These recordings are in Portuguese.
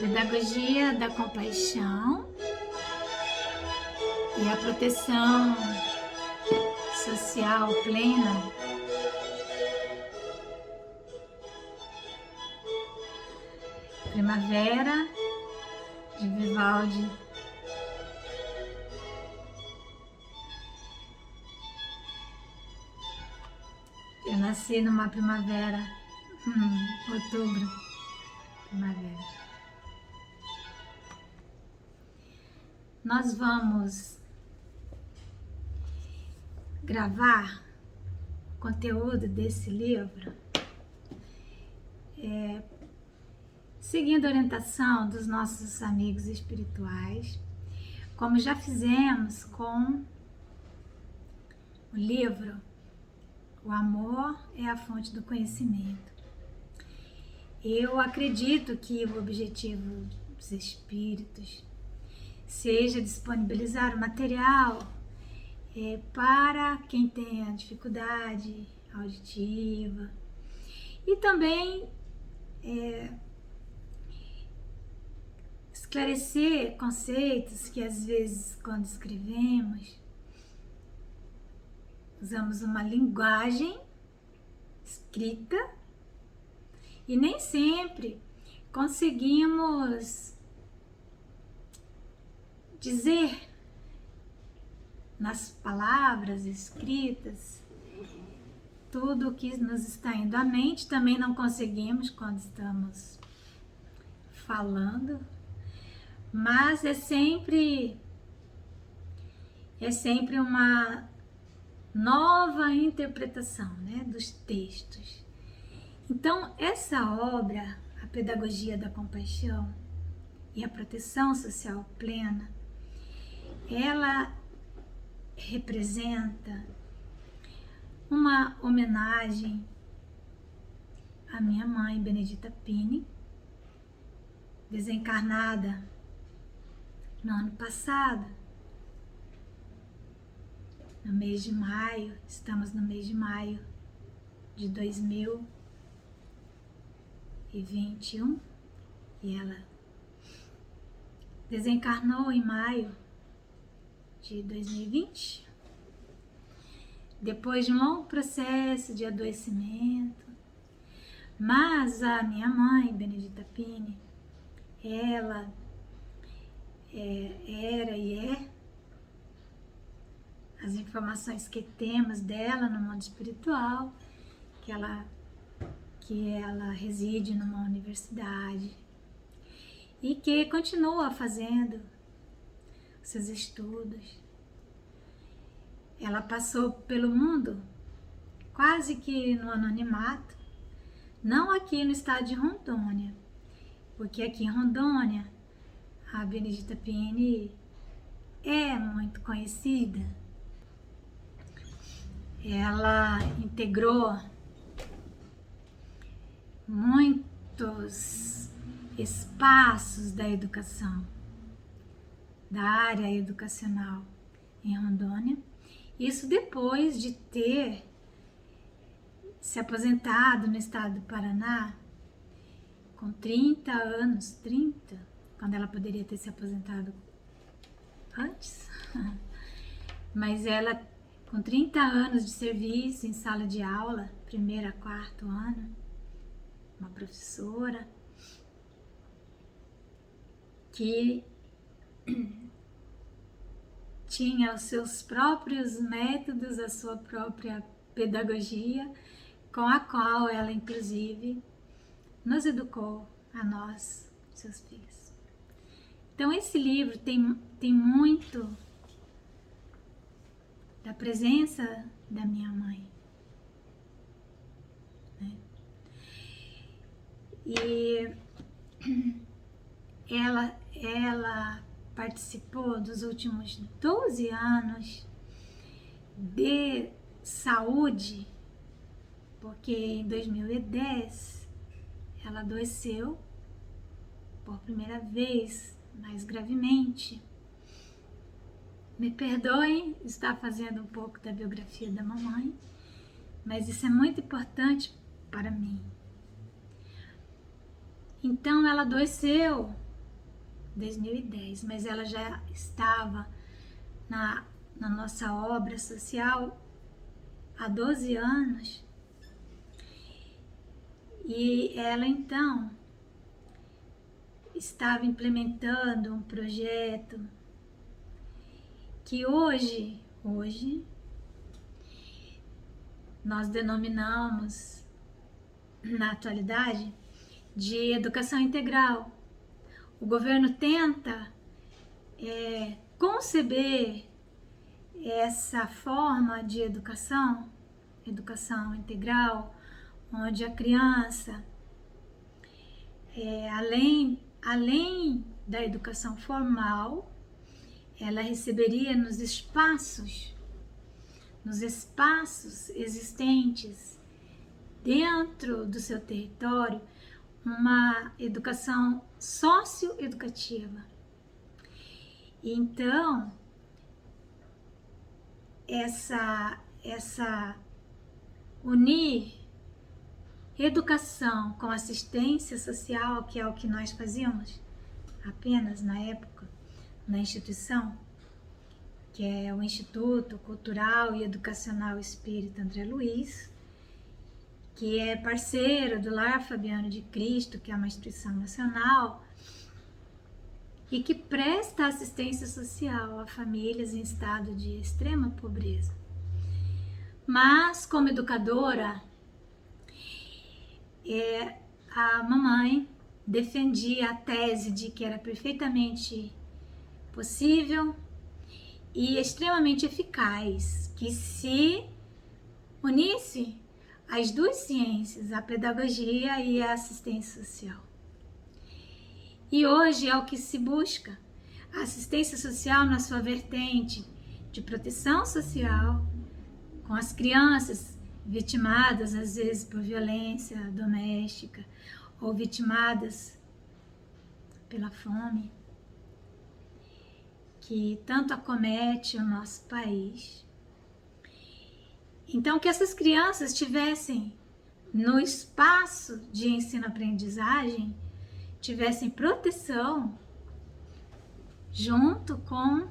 pedagogia da compaixão e a proteção social plena. Primavera, de Vivaldi. Eu nasci numa primavera, outubro, primavera. Nós vamos gravar o conteúdo desse livro seguindo a orientação dos nossos amigos espirituais, como já fizemos com o livro O Amor é a Fonte do Conhecimento. Eu acredito que o objetivo dos espíritos seja disponibilizar o material para quem tenha dificuldade auditiva e também esclarecer conceitos que às vezes quando escrevemos usamos uma linguagem escrita e nem sempre conseguimos dizer nas palavras escritas tudo o que nos está indo à mente. Também não conseguimos quando estamos falando, mas é sempre uma nova interpretação, né, dos textos. Então, essa obra, A Pedagogia da Compaixão e a Proteção Social Plena, ela representa uma homenagem à minha mãe, Benedita Pini, desencarnada no ano passado, no mês de maio. Estamos no mês de maio de 2021 e ela desencarnou em maio de 2020, depois de um longo processo de adoecimento. Mas a minha mãe, Benedita Pini, ela era e é, as informações que temos dela no mundo espiritual, que ela reside numa universidade e que continua fazendo seus estudos. Ela passou pelo mundo quase que no anonimato, não aqui no estado de Rondônia, porque aqui em Rondônia a Benedita Pini é muito conhecida. Ela integrou muitos espaços da educação, da área educacional em Rondônia. Isso depois de ter se aposentado no estado do Paraná com 30 anos, quando ela poderia ter se aposentado antes, mas ela com 30 anos de serviço em sala de aula, 1º a 4º ano, uma professora que tinha os seus próprios métodos, a sua própria pedagogia, com a qual ela, inclusive, nos educou a nós, seus filhos. Então, esse livro tem muito da presença da minha mãe, né? E ela participou dos últimos 12 anos de saúde, porque em 2010 ela adoeceu por primeira vez, mais gravemente. Me perdoem estar fazendo um pouco da biografia da mamãe, mas isso é muito importante para mim. Então ela adoeceu 2010, mas ela já estava na nossa obra social há 12 anos. E ela então estava implementando um projeto que hoje nós denominamos, na atualidade, de educação integral. O governo tenta conceber essa forma de educação integral, onde a criança, além da educação formal, ela receberia nos espaços existentes dentro do seu território uma educação socioeducativa. Então, essa unir educação com assistência social, que é o que nós fazíamos apenas na época, na instituição, que é o Instituto Cultural e Educacional Espírita André Luiz, que é parceiro do Lar Fabiano de Cristo, que é uma instituição nacional, e que presta assistência social a famílias em estado de extrema pobreza. Mas, como educadora, a mamãe defendia a tese de que era perfeitamente possível e extremamente eficaz que se unisse as duas ciências, a pedagogia e a assistência social. E hoje é o que se busca, a assistência social na sua vertente de proteção social, com as crianças vitimadas às vezes por violência doméstica ou vitimadas pela fome, que tanto acomete o nosso país. Então, que essas crianças tivessem no espaço de ensino-aprendizagem, tivessem proteção junto com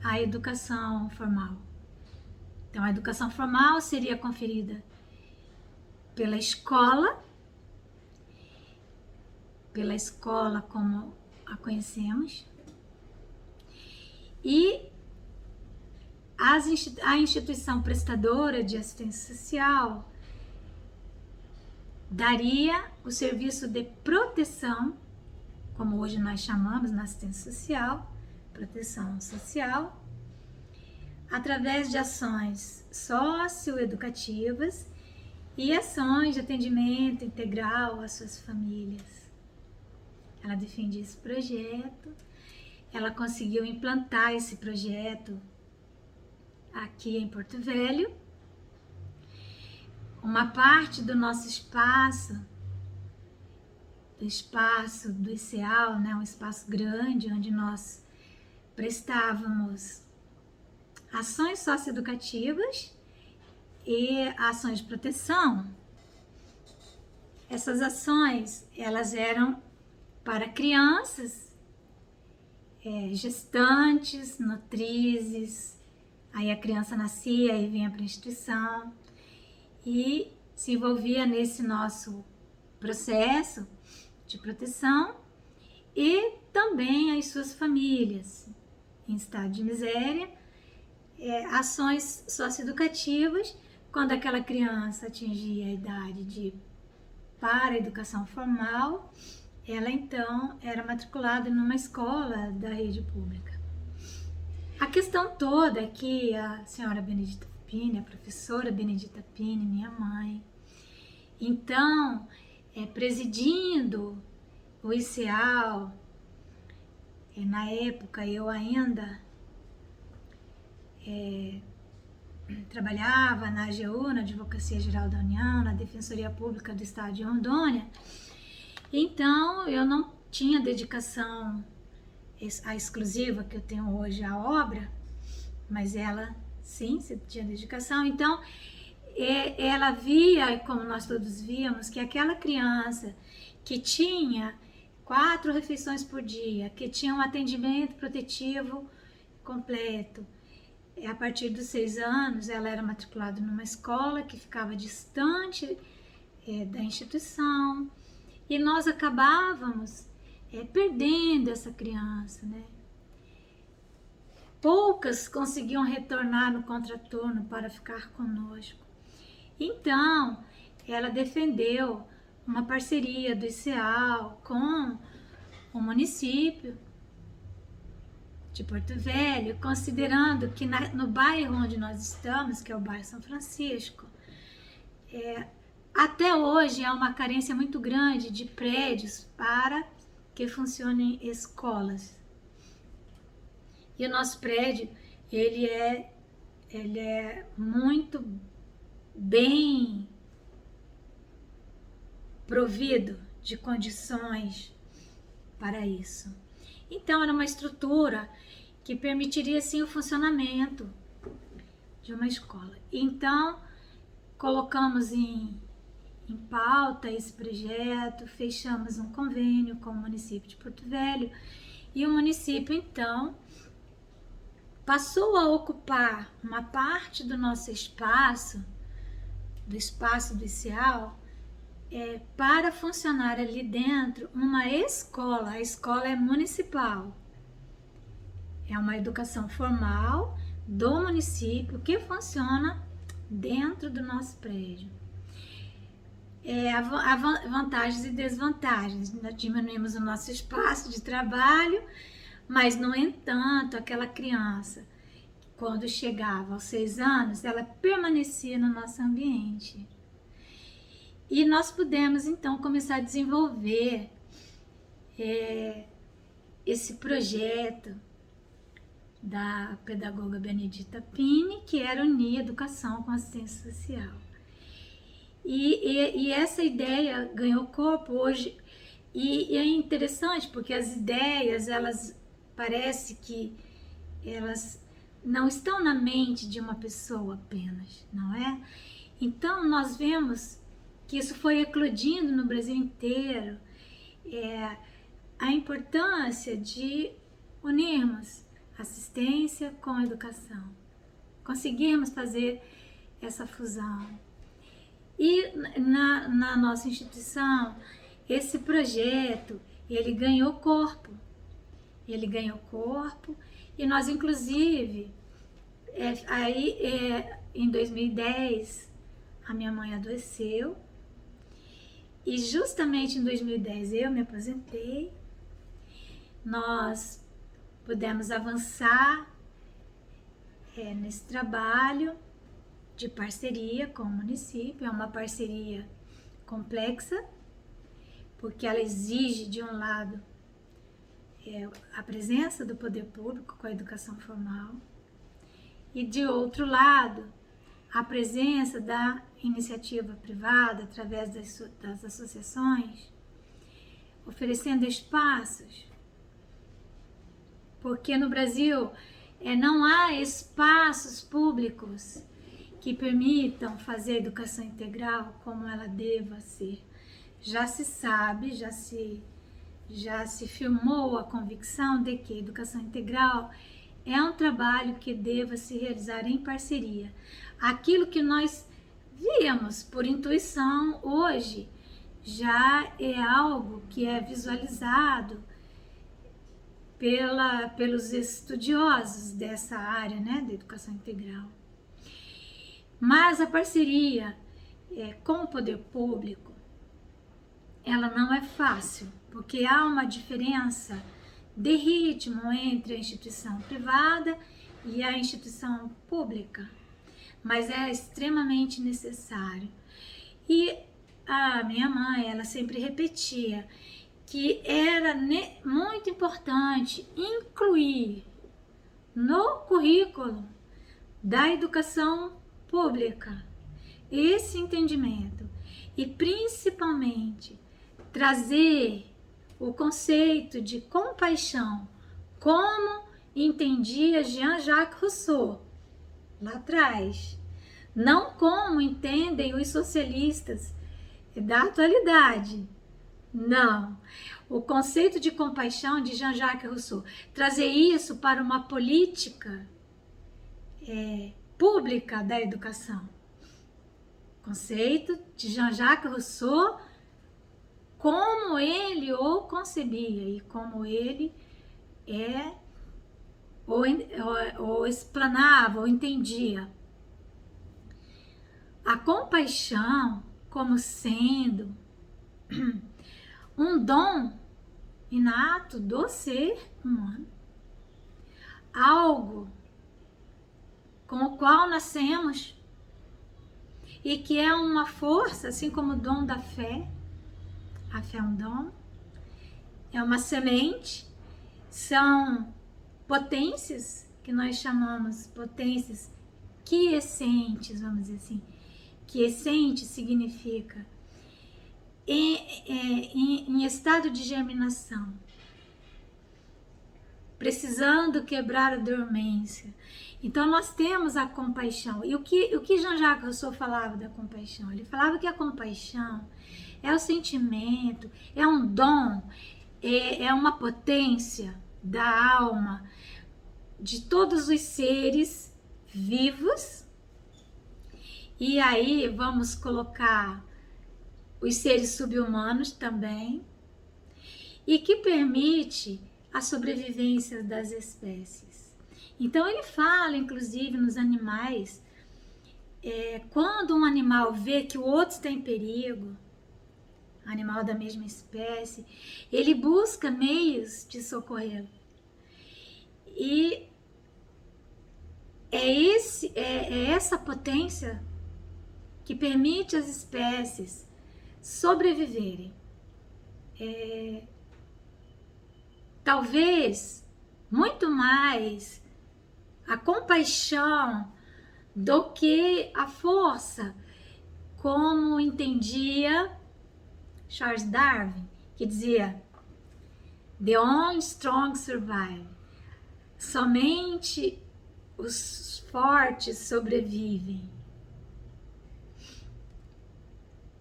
a educação formal. Então, a educação formal seria conferida pela escola como a conhecemos, e a instituição prestadora de assistência social daria o serviço de proteção, como hoje nós chamamos na assistência social, proteção social, através de ações socioeducativas e ações de atendimento integral às suas famílias. Ela defendia esse projeto, ela conseguiu implantar esse projeto aqui em Porto Velho. Uma parte do nosso espaço, do ICEAL, né, um espaço grande onde nós prestávamos ações socioeducativas e ações de proteção. Essas ações, elas eram para crianças, gestantes, nutrizes. Aí a criança nascia e vinha para a instituição e se envolvia nesse nosso processo de proteção, e também as suas famílias em estado de miséria, ações socioeducativas, quando aquela criança atingia a idade para a educação formal, ela então era matriculada numa escola da rede pública. A questão toda é que a senhora Benedita Pini, a professora Benedita Pini, minha mãe, então, presidindo o ICEAL, na época eu ainda trabalhava na AGU, na Advocacia Geral da União, na Defensoria Pública do Estado de Rondônia. Então, eu não tinha dedicação a exclusiva que eu tenho hoje à obra, mas ela, sim, tinha dedicação. Então, ela via, como nós todos víamos, que aquela criança que tinha 4 refeições por dia, que tinha um atendimento protetivo completo. A partir dos 6 anos, ela era matriculada numa escola que ficava distante da instituição, e nós acabávamos perdendo essa criança, né? Poucas conseguiam retornar no contraturno para ficar conosco. Então, ela defendeu uma parceria do ICEAL com o município de Porto Velho, considerando que no bairro onde nós estamos, que é o bairro São Francisco, até hoje há uma carência muito grande de prédios para que funcionem escolas. E o nosso prédio, ele é muito bem provido de condições para isso. Então, era uma estrutura que permitiria, sim, o funcionamento de uma escola. Então, colocamos em pauta esse projeto, fechamos um convênio com o município de Porto Velho, e o município, então, passou a ocupar uma parte do nosso espaço, do espaço do ICEAL, para funcionar ali dentro uma escola. A escola é municipal. É uma educação formal do município que funciona dentro do nosso prédio. Há vantagens e desvantagens. Nós diminuímos o nosso espaço de trabalho, mas, no entanto, aquela criança, quando chegava aos 6 anos, ela permanecia no nosso ambiente. E nós pudemos, então, começar a desenvolver esse projeto da pedagoga Benedita Pini, que era unir educação com assistência social. E essa ideia ganhou corpo hoje, e é interessante porque as ideias, elas parece que elas não estão na mente de uma pessoa apenas, não é? Então, nós vemos que isso foi eclodindo no Brasil inteiro, a importância de unirmos assistência com educação, conseguirmos fazer essa fusão. E na nossa instituição, esse projeto, ele ganhou corpo, e nós, inclusive, em 2010, a minha mãe adoeceu, e justamente em 2010 eu me aposentei. Nós pudemos avançar nesse trabalho de parceria com o município. É uma parceria complexa, porque ela exige, de um lado, a presença do poder público com a educação formal, e, de outro lado, a presença da iniciativa privada através das associações, oferecendo espaços, porque no Brasil não há espaços públicos que permitam fazer a educação integral como ela deva ser. Já se sabe, já se firmou a convicção de que a educação integral é um trabalho que deva se realizar em parceria. Aquilo que nós víamos por intuição hoje já é algo que é visualizado pelos estudiosos dessa área, né, da educação integral. Mas a parceria com o poder público, ela não é fácil, porque há uma diferença de ritmo entre a instituição privada e a instituição pública, mas é extremamente necessário. E a minha mãe, ela sempre repetia que era muito importante incluir no currículo da educação pública esse entendimento, e principalmente trazer o conceito de compaixão, como entendia Jean-Jacques Rousseau lá atrás, não como entendem os socialistas da atualidade, Não. O conceito de compaixão de Jean-Jacques Rousseau, trazer isso para uma política pública da educação. Conceito de Jean-Jacques Rousseau, como ele o concebia e como ele ou explanava, ou entendia. A compaixão como sendo um dom inato do ser humano, algo com o qual nascemos e que é uma força, assim como o dom da fé. A fé é um dom, é uma semente, são potências que nós chamamos potências quiescentes, vamos dizer assim. Quiescente significa em estado de germinação, precisando quebrar a dormência. Então nós temos a compaixão. E o que Jean-Jacques Rousseau falava da compaixão? Ele falava que a compaixão é o sentimento, é um dom, é uma potência da alma de todos os seres vivos. E aí vamos colocar os seres subhumanos também, e que permite a sobrevivência das espécies. Então ele fala, inclusive, nos animais, quando um animal vê que o outro está em perigo, animal da mesma espécie, ele busca meios de socorrer. E é essa potência que permite às espécies sobreviverem. Talvez muito mais a compaixão do que a força, como entendia Charles Darwin, que dizia: "The only strong survive", somente os fortes sobrevivem.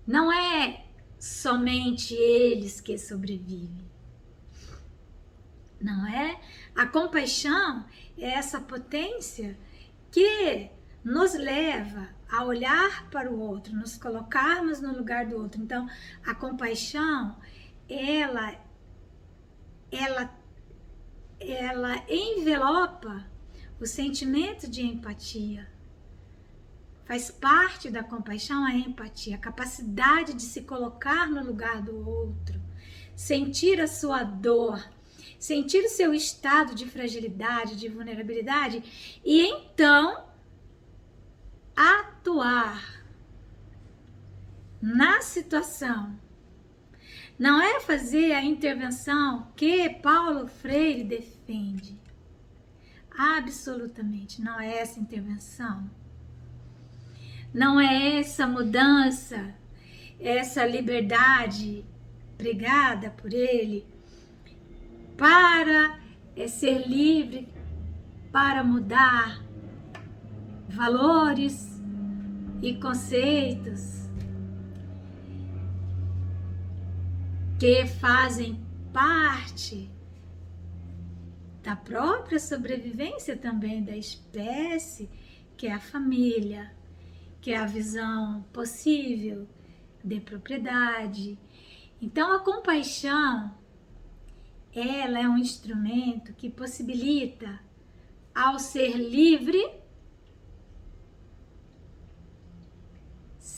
Não é somente eles que sobrevivem. Não é? A compaixão é essa potência que nos leva a olhar para o outro, nos colocarmos no lugar do outro. Então, a compaixão, ela envelopa o sentimento de empatia. Faz parte da compaixão a empatia, a capacidade de se colocar no lugar do outro, sentir a sua dor, sentir o seu estado de fragilidade, de vulnerabilidade, e então atuar na situação. Não é fazer a intervenção que Paulo Freire defende. Absolutamente não é essa intervenção. Não é essa mudança, essa liberdade pregada por ele para ser livre, para mudar valores e conceitos que fazem parte da própria sobrevivência também da espécie, que é a família, que é a visão possível de propriedade. Então a compaixão, ela é um instrumento que possibilita ao ser livre,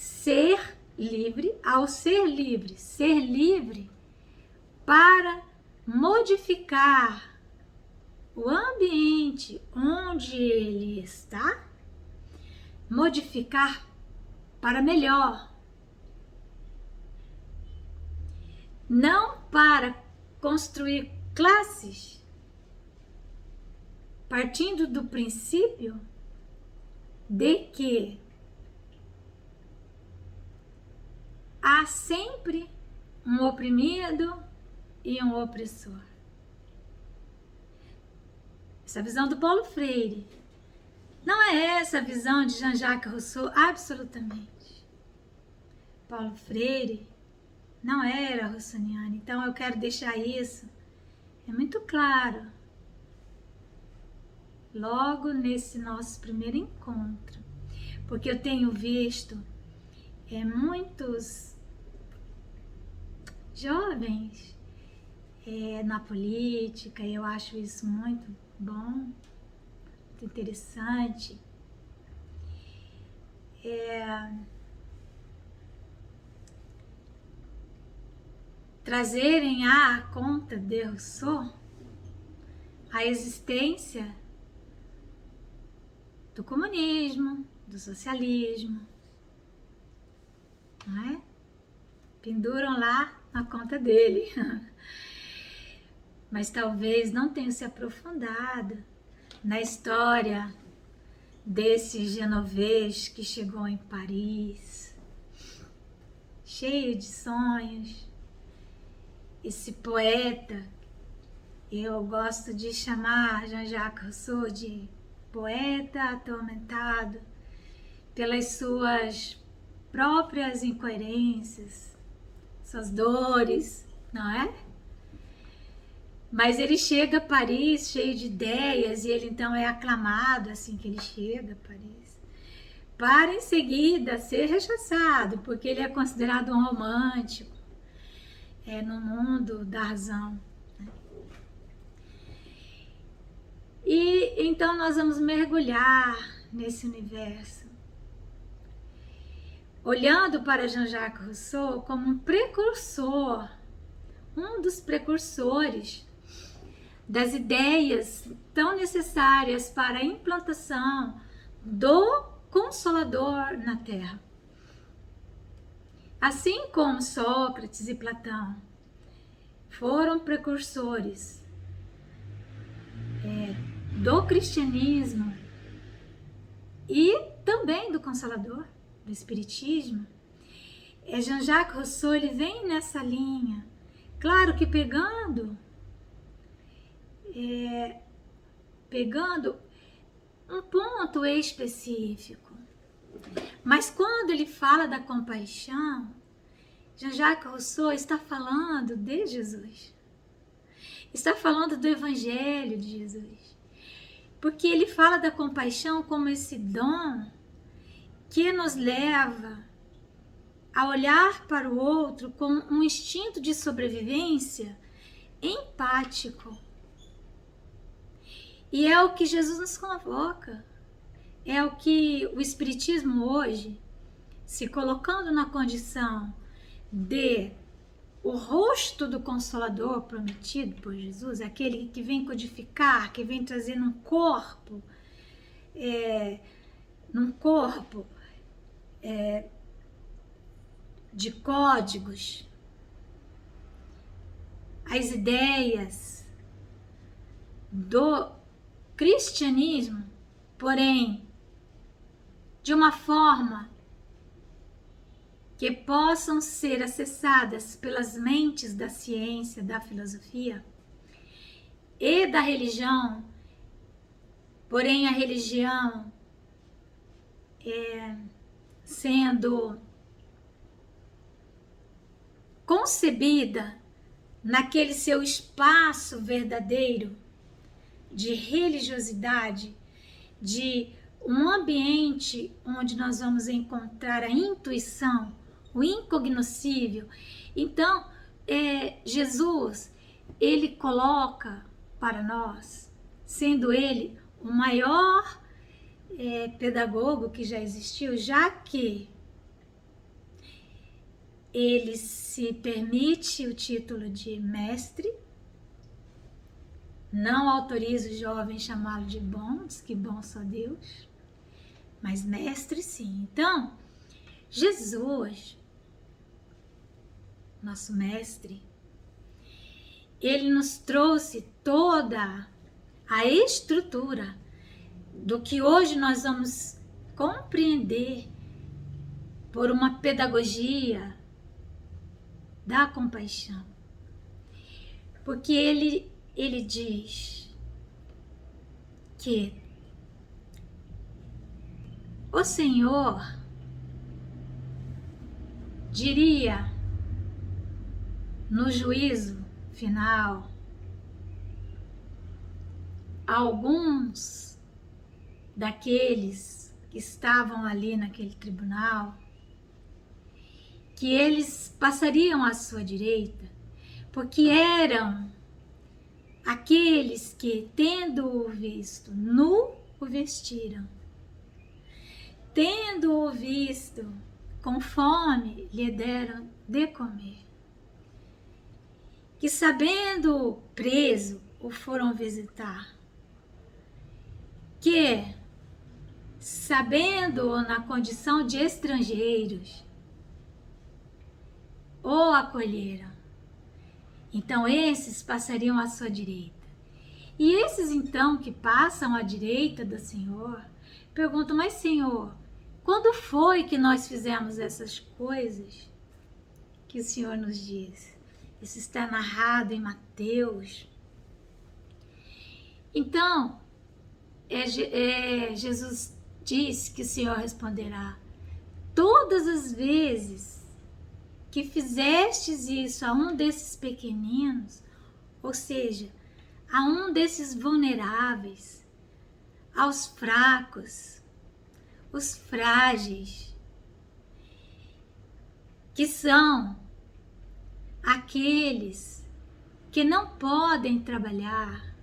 ser livre para modificar o ambiente onde ele está, modificar para melhor, não para construir classes, partindo do princípio de que há sempre um oprimido e um opressor. Essa visão do Paulo Freire não é essa a visão de Jean-Jacques Rousseau, absolutamente. Paulo Freire Não era Rossoniana. Então eu quero deixar isso muito claro. Logo nesse nosso primeiro encontro. Porque eu tenho visto muitos jovens na política, e eu acho isso muito bom, muito interessante. Trazerem à conta de Rousseau a existência do comunismo, do socialismo, não é? Penduram lá na conta dele. Mas talvez não tenham se aprofundado na história desse genovês que chegou em Paris, cheio de sonhos. Esse poeta, eu gosto de chamar Jean-Jacques Rousseau de poeta atormentado pelas suas próprias incoerências, suas dores, não é? Mas ele chega a Paris cheio de ideias, e ele então é aclamado assim que ele chega a Paris, para em seguida ser rechaçado, porque ele é considerado um romântico no mundo da razão. E então nós vamos mergulhar nesse universo, olhando para Jean-Jacques Rousseau como um precursor, um dos precursores das ideias tão necessárias para a implantação do Consolador na Terra. Assim como Sócrates e Platão foram precursores do cristianismo e também do Consolador, do Espiritismo, Jean-Jacques Rousseau ele vem nessa linha, claro que pegando um ponto específico, mas quando ele fala da compaixão, Jean-Jacques Rousseau está falando de Jesus, está falando do Evangelho de Jesus, porque ele fala da compaixão como esse dom que nos leva a olhar para o outro com um instinto de sobrevivência empático. E é o que Jesus nos convoca, é o que o Espiritismo hoje, se colocando na condição de o rosto do Consolador prometido por Jesus, aquele que vem codificar, que vem trazer num corpo de códigos, as ideias do cristianismo, porém de uma forma que possam ser acessadas pelas mentes da ciência, da filosofia e da religião, porém a religião sendo concebida naquele seu espaço verdadeiro de religiosidade, de um ambiente onde nós vamos encontrar a intuição, o incognoscível. Então, Jesus, ele coloca para nós, sendo ele o maior pedagogo que já existiu, já que ele se permite o título de mestre, não autoriza o jovem chamá-lo de bom, diz que bom só Deus, mas mestre sim. Então, Jesus, nosso mestre, ele nos trouxe toda a estrutura do que hoje nós vamos compreender por uma pedagogia da compaixão. Porque ele diz que o Senhor diria no juízo final, alguns daqueles que estavam ali naquele tribunal, que eles passariam à sua direita, porque eram aqueles que, tendo-o visto nu, o vestiram. Tendo-o visto com fome, lhe deram de comer. Que, sabendo-o preso, o foram visitar. Que, sabendo-o na condição de estrangeiros, o acolheram. Então, esses passariam à sua direita. E esses, então, que passam à direita do Senhor, perguntam: mas, Senhor, quando foi que nós fizemos essas coisas que o Senhor nos diz? Isso está narrado em Mateus. Então, Jesus diz que o Senhor responderá: todas as vezes que fizestes isso a um desses pequeninos, ou seja, a um desses vulneráveis, aos fracos, os frágeis, que são aqueles que não podem trabalhar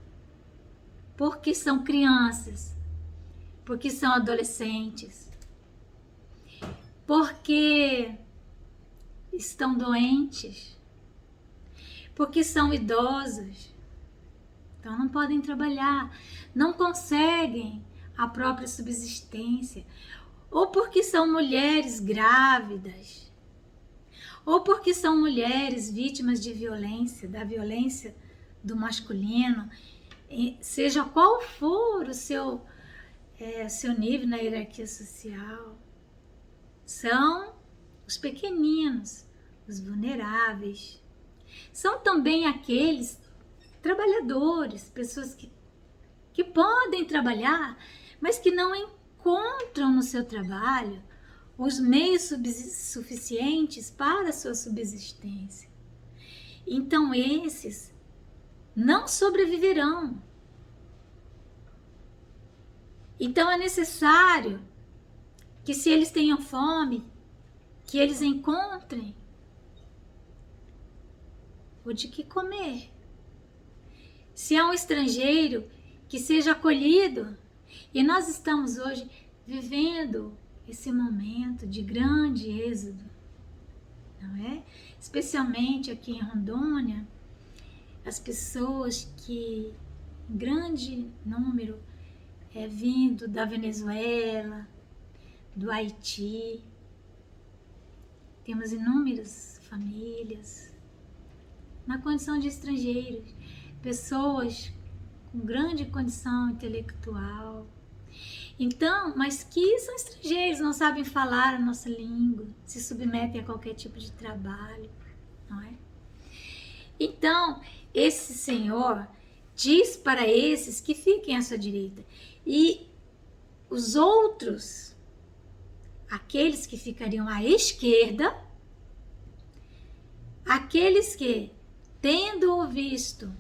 porque são crianças, porque são adolescentes, porque estão doentes, porque são idosos, então não podem trabalhar, não conseguem a própria subsistência, ou porque são mulheres grávidas, ou porque são mulheres vítimas de violência, da violência do masculino, seja qual for o seu nível na hierarquia social. São os pequeninos, os vulneráveis. São também aqueles trabalhadores, pessoas que podem trabalhar, mas que não encontram no seu trabalho os meios suficientes para a sua subsistência. Então, esses não sobreviverão. Então, é necessário que, se eles tenham fome, que eles encontrem o de que comer. Se é um estrangeiro, que seja acolhido. E nós estamos hoje vivendo esse momento de grande êxodo, não é? Especialmente aqui em Rondônia, as pessoas que, em grande número, vindo da Venezuela, do Haiti. Temos inúmeras famílias na condição de estrangeiros, pessoas com grande condição intelectual. Então, mas que são estrangeiros, não sabem falar a nossa língua, se submetem a qualquer tipo de trabalho, não é? Então, esse Senhor diz para esses que fiquem à sua direita. E os outros, aqueles que ficariam à esquerda, aqueles que, tendo-o visto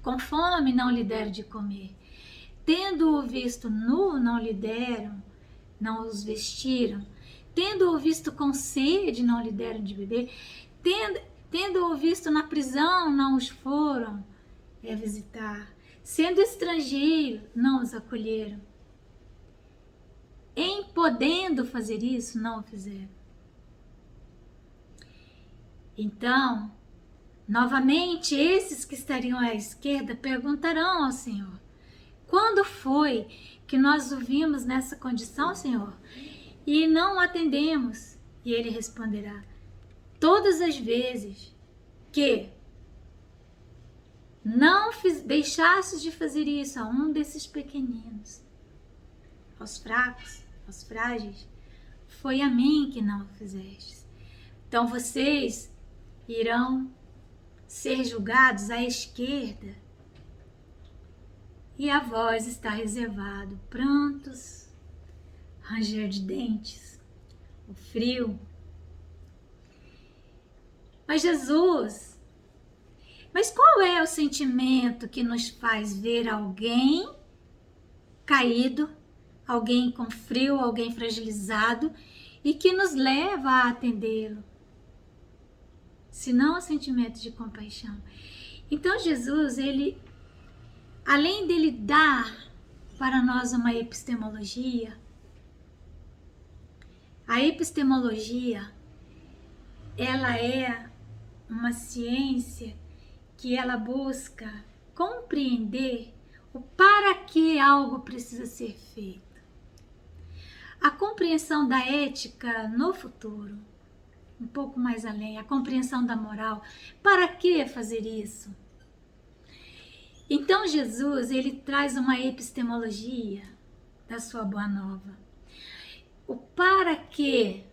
com fome, não lhe deram de comer, tendo-o visto nu, não lhe deram, não os vestiram, tendo-o visto com sede, não lhe deram de beber, tendo-o visto na prisão, não os foram visitar, sendo estrangeiro, não os acolheram. Em podendo fazer isso, não o fizeram. Então, novamente, esses que estariam à esquerda perguntarão ao Senhor: quando foi que nós o vimos nessa condição, Senhor, e não o atendemos? E ele responderá: todas as vezes que não deixasses de fazer isso a um desses pequeninos, aos fracos, aos frágeis, foi a mim que não o fizestes. Então vocês irão ser julgados à esquerda, e a vós está reservado prantos, ranger de dentes, o frio. Mas Jesus, Mas qual é o sentimento que nos faz ver alguém caído, alguém com frio, alguém fragilizado e que nos leva a atendê-lo? Se não o sentimento de compaixão. Então Jesus, ele, além dele dar para nós uma epistemologia, a epistemologia, ela é uma ciência que ela busca compreender o para que algo precisa ser feito. A compreensão da ética no futuro, um pouco mais além, a compreensão da moral. Para que fazer isso? Então Jesus, ele traz uma epistemologia da sua boa nova. O para que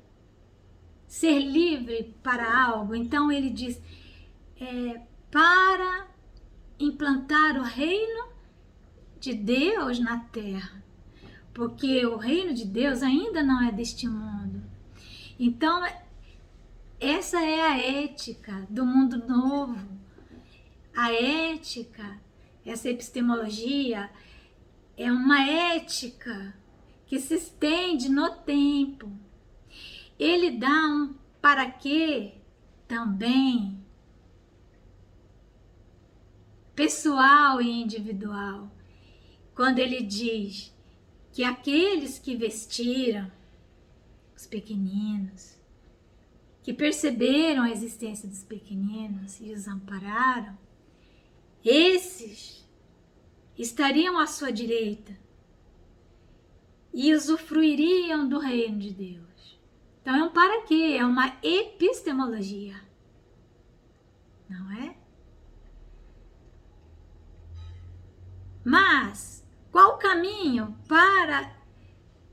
ser livre para algo. Então ele diz, para implantar o reino de Deus na terra. Porque o reino de Deus ainda não é deste mundo. Então, essa é a ética do mundo novo. A ética, essa epistemologia, é uma ética que se estende no tempo. Ele dá um para quê também pessoal e individual. Quando ele diz que aqueles que vestiram os pequeninos, que perceberam a existência dos pequeninos e os ampararam, esses estariam à sua direita e usufruiriam do reino de Deus. Então é um para quê? É uma epistemologia, não é? Mas qual o caminho para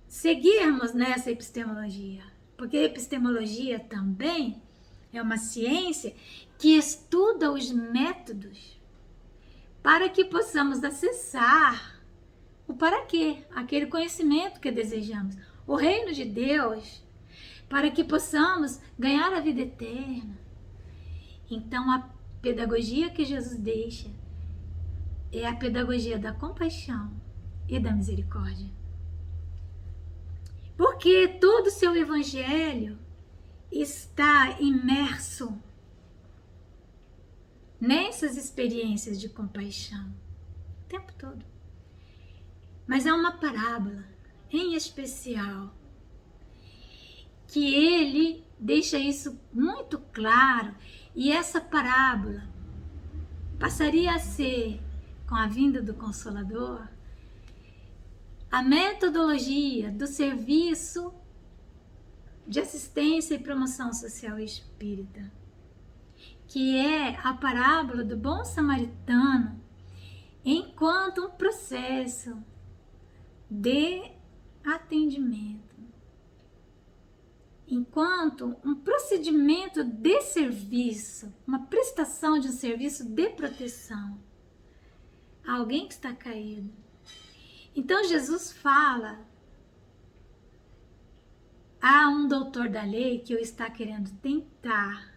seguirmos nessa epistemologia? Porque a epistemologia também é uma ciência que estuda os métodos para que possamos acessar o para quê, aquele conhecimento que desejamos, o reino de Deus, para que possamos ganhar a vida eterna. Então a pedagogia que Jesus deixa é a pedagogia da compaixão e da misericórdia. Porque todo o seu evangelho está imerso nessas experiências de compaixão o tempo todo. Mas há uma parábola em especial que ele deixa isso muito claro, e essa parábola passaria a ser, com a vinda do Consolador, a metodologia do serviço de assistência e promoção social espírita, que é a parábola do bom samaritano, enquanto um processo de atendimento, enquanto um procedimento de serviço, uma prestação de um serviço de proteção a alguém que está caído. Então Jesus fala a um doutor da lei que o está querendo tentar,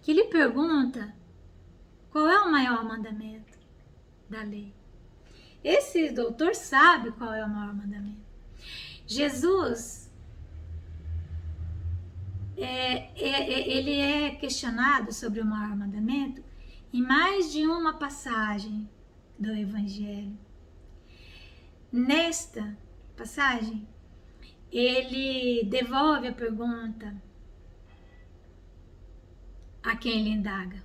que lhe pergunta qual é o maior mandamento da lei. Esse doutor sabe qual é o maior mandamento. Jesus, ele é questionado sobre o maior mandamento em mais de uma passagem do Evangelho. Nesta passagem, ele devolve a pergunta a quem ele indaga.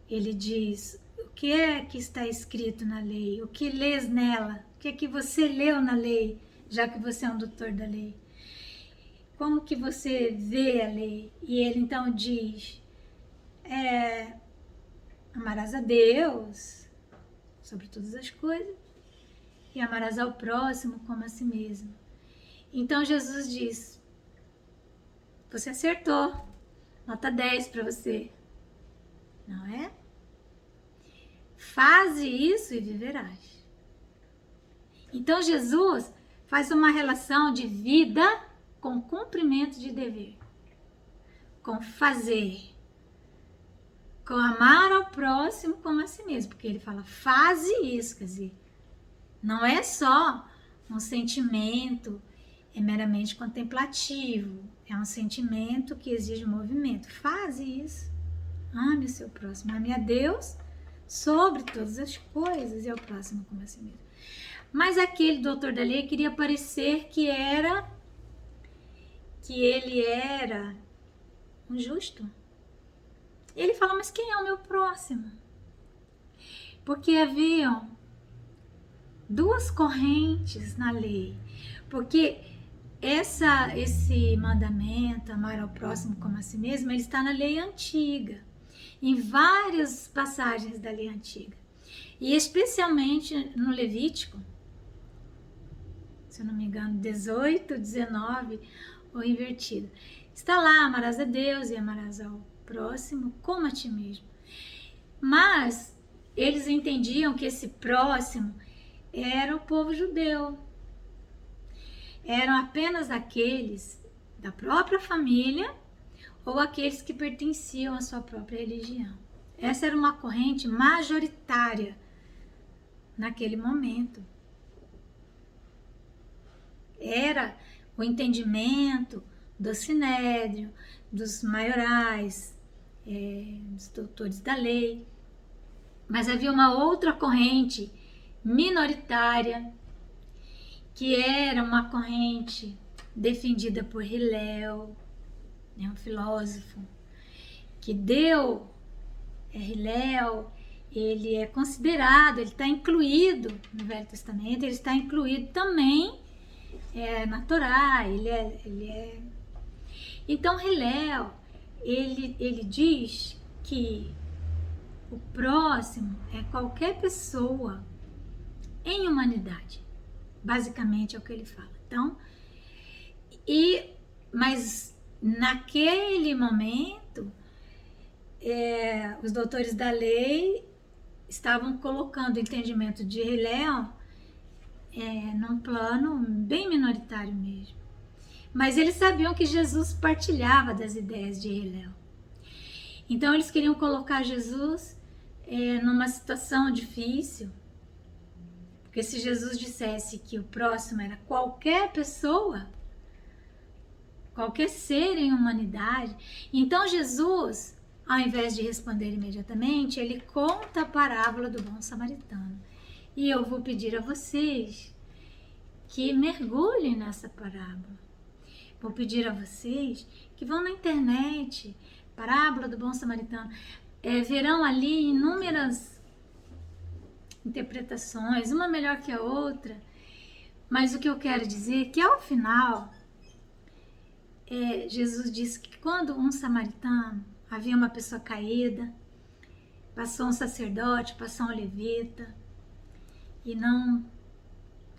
Ele diz: o que é que está escrito na lei? O que lês nela? O que é que você leu na lei, já que você é um doutor da lei? Como que você vê a lei? E ele então diz: amarás a Deus sobre todas as coisas e amarás ao próximo como a si mesmo. Então Jesus diz: você acertou, nota 10 para você, não é? Faze isso e viverás. Então Jesus faz uma relação de vida com cumprimento de dever, com fazer, com amar ao próximo como a si mesmo, porque ele fala, faze isso, quer dizer, não é só um sentimento meramente contemplativo, é um sentimento que exige movimento. Faze isso, ame o seu próximo, ame a Deus sobre todas as coisas e ao próximo como a si mesmo. Mas aquele doutor da lei queria parecer que ele era um justo. Ele fala, mas quem é o meu próximo? Porque haviam duas correntes na lei. Porque esse mandamento, amar ao próximo como a si mesmo, ele está na lei antiga, em várias passagens da lei antiga. E especialmente no Levítico, se eu não me engano, 18, 19, ou invertido. Está lá, amarás a Deus e amarás ao próximo como a ti mesmo. Mas eles entendiam que esse próximo era o povo judeu. Eram apenas aqueles da própria família ou aqueles que pertenciam à sua própria religião. Essa era uma corrente majoritária naquele momento. Era o entendimento do sinédrio, dos maiorais, dos doutores da lei. Mas havia uma outra corrente minoritária, que era uma corrente defendida por Hillel, um filósofo, que Hillel, ele é considerado, ele está incluído no Velho Testamento, ele está incluído também na Torá, Então Hillel, ele diz que o próximo é qualquer pessoa em humanidade. Basicamente é o que ele fala. Então, mas naquele momento, os doutores da lei estavam colocando o entendimento de Hillel num plano bem minoritário mesmo. Mas eles sabiam que Jesus partilhava das ideias de Hillel. Então eles queriam colocar Jesus numa situação difícil, porque se Jesus dissesse que o próximo era qualquer pessoa, qualquer ser em humanidade, então Jesus, ao invés de responder imediatamente, ele conta a parábola do bom samaritano. E eu vou pedir a vocês que mergulhem nessa parábola. Vou pedir a vocês que vão na internet, parábola do bom samaritano, verão ali inúmeras interpretações, uma melhor que a outra, mas o que eu quero dizer é que ao final, Jesus disse que quando um samaritano, havia uma pessoa caída, passou um sacerdote, passou um levita, e não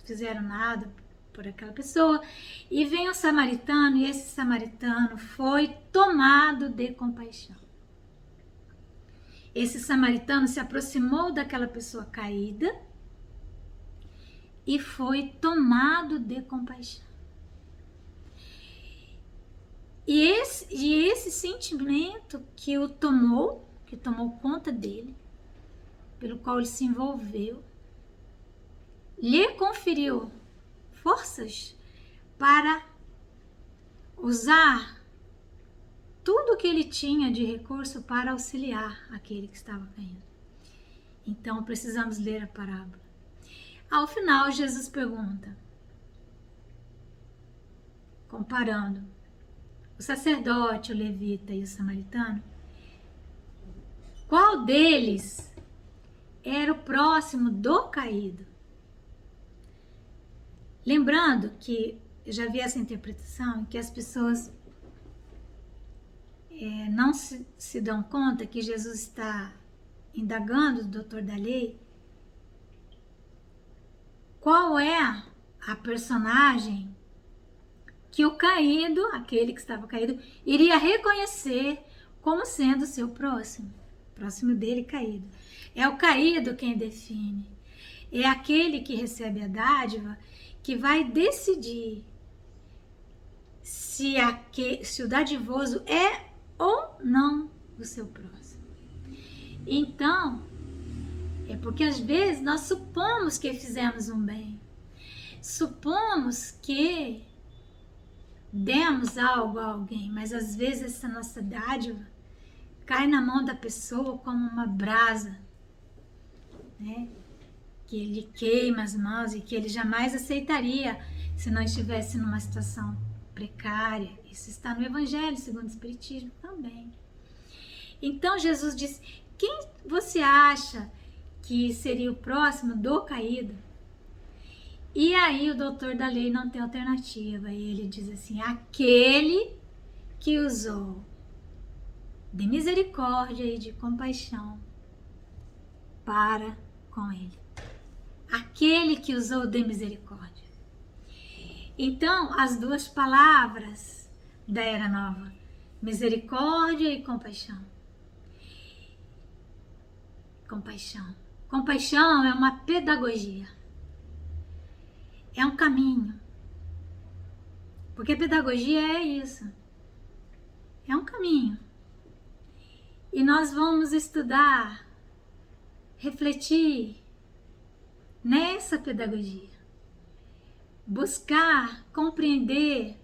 fizeram nada por aquela pessoa, e vem um samaritano, e esse samaritano foi tomado de compaixão. Esse samaritano se aproximou daquela pessoa caída e foi tomado de compaixão. E esse sentimento que o tomou, que tomou conta dele, pelo qual ele se envolveu, lhe conferiu forças para usar tudo que ele tinha de recurso para auxiliar aquele que estava caindo. Então precisamos ler a parábola. Ao final, Jesus pergunta, comparando o sacerdote, o levita e o samaritano, qual deles era o próximo do caído? Lembrando que eu já vi essa interpretação, que as pessoas não se dão conta que Jesus está indagando o doutor da lei qual é a personagem que o caído, aquele que estava caído, iria reconhecer como sendo seu próximo dele caído. É o caído quem define, é aquele que recebe a dádiva que vai decidir se o dadivoso é ou não o seu próximo. Então, é porque às vezes nós supomos que fizemos um bem. Supomos que demos algo a alguém, mas às vezes essa nossa dádiva cai na mão da pessoa como uma brasa, né? Que ele queima as mãos e que ele jamais aceitaria se não estivesse numa situação precária. Isso está no Evangelho segundo o Espiritismo também. Então Jesus disse: quem você acha que seria o próximo do caído? E aí o doutor da lei não tem alternativa. E ele diz assim: aquele que usou de misericórdia e de compaixão para com ele. Aquele que usou de misericórdia. Então, as duas palavras da Era Nova, misericórdia e compaixão. Compaixão. Compaixão é uma pedagogia. É um caminho. Porque pedagogia é isso. É um caminho. E nós vamos estudar, refletir nessa pedagogia. Buscar compreender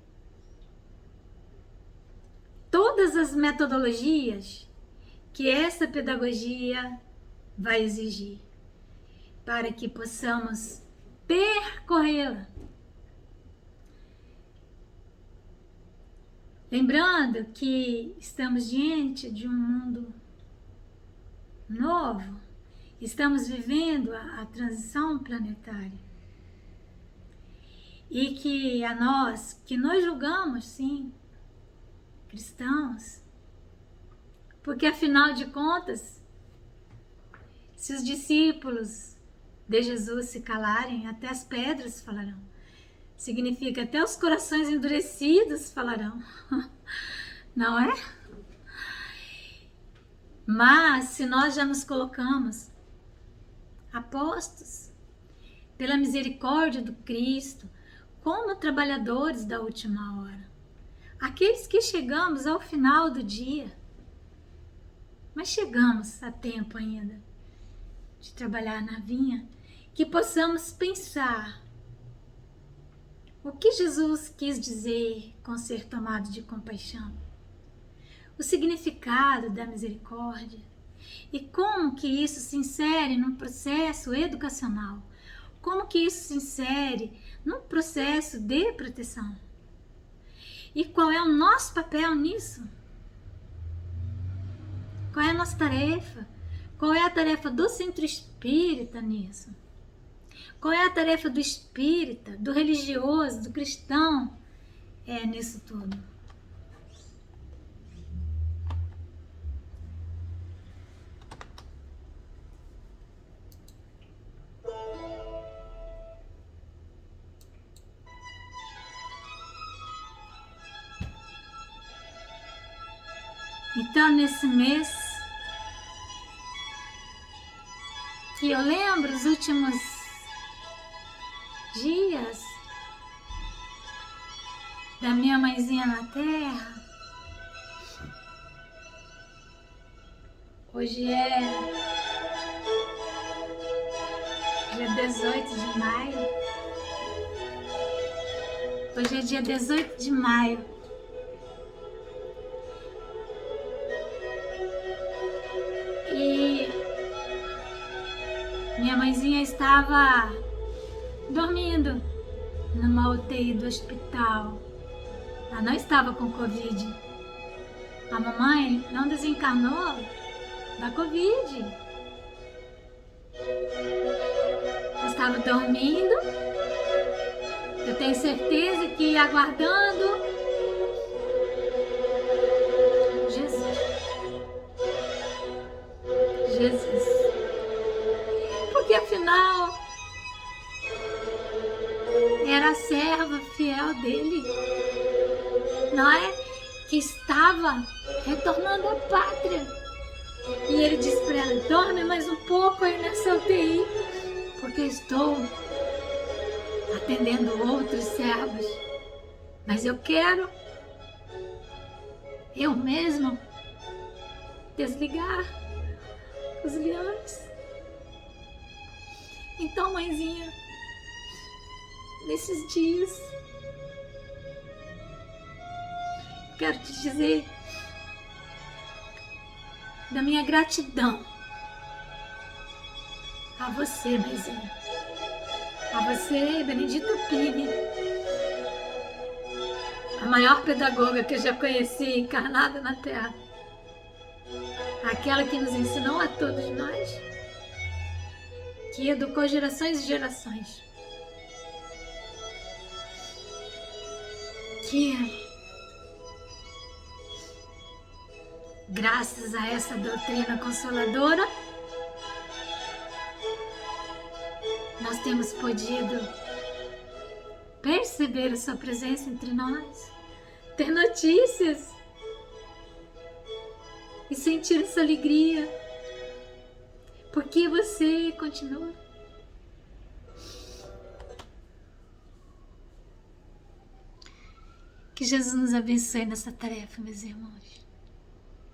todas as metodologias que essa pedagogia vai exigir para que possamos percorrê-la. Lembrando que estamos diante de um mundo novo, estamos vivendo a transição planetária. E que a nós, que nós julgamos, sim, cristãos, porque afinal de contas, se os discípulos de Jesus se calarem, até as pedras falarão. Significa até os corações endurecidos falarão. Não é? Mas se nós já nos colocamos apostos pela misericórdia do Cristo, como trabalhadores da última hora, aqueles que chegamos ao final do dia, mas chegamos a tempo ainda de trabalhar na vinha, que possamos pensar o que Jesus quis dizer com ser tomado de compaixão, o significado da misericórdia e como que isso se insere num processo educacional, como que isso se insere num processo de proteção. E qual é o nosso papel nisso? Qual é a nossa tarefa? Qual é a tarefa do centro espírita nisso? Qual é a tarefa do espírita, do religioso, do cristão nisso tudo? Então, nesse mês que eu lembro os últimos dias da minha mãezinha na terra, hoje é dia 18 de maio, hoje é dia 18 de maio, e minha mãezinha estava dormindo numa UTI do hospital. Ela não estava com Covid. A mamãe não desencarnou da Covid. Ela estava dormindo. Eu tenho certeza que aguardando Jesus. Jesus. Porque afinal era a serva fiel dele, não é? Que estava retornando à pátria. E ele disse para ela: dorme mais um pouco aí nessa UTI, porque estou atendendo outros servos, mas eu quero eu mesmo desligar os leões. Então, mãezinha, nesses dias, quero te dizer da minha gratidão a você, mãezinha, a você, Benedita Pini, a maior pedagoga que eu já conheci encarnada na Terra, aquela que nos ensinou a todos nós, que educou gerações e gerações, que graças a essa doutrina consoladora, nós temos podido perceber a sua presença entre nós, ter notícias e sentir essa alegria, porque você continua. Que Jesus nos abençoe nessa tarefa, meus irmãos.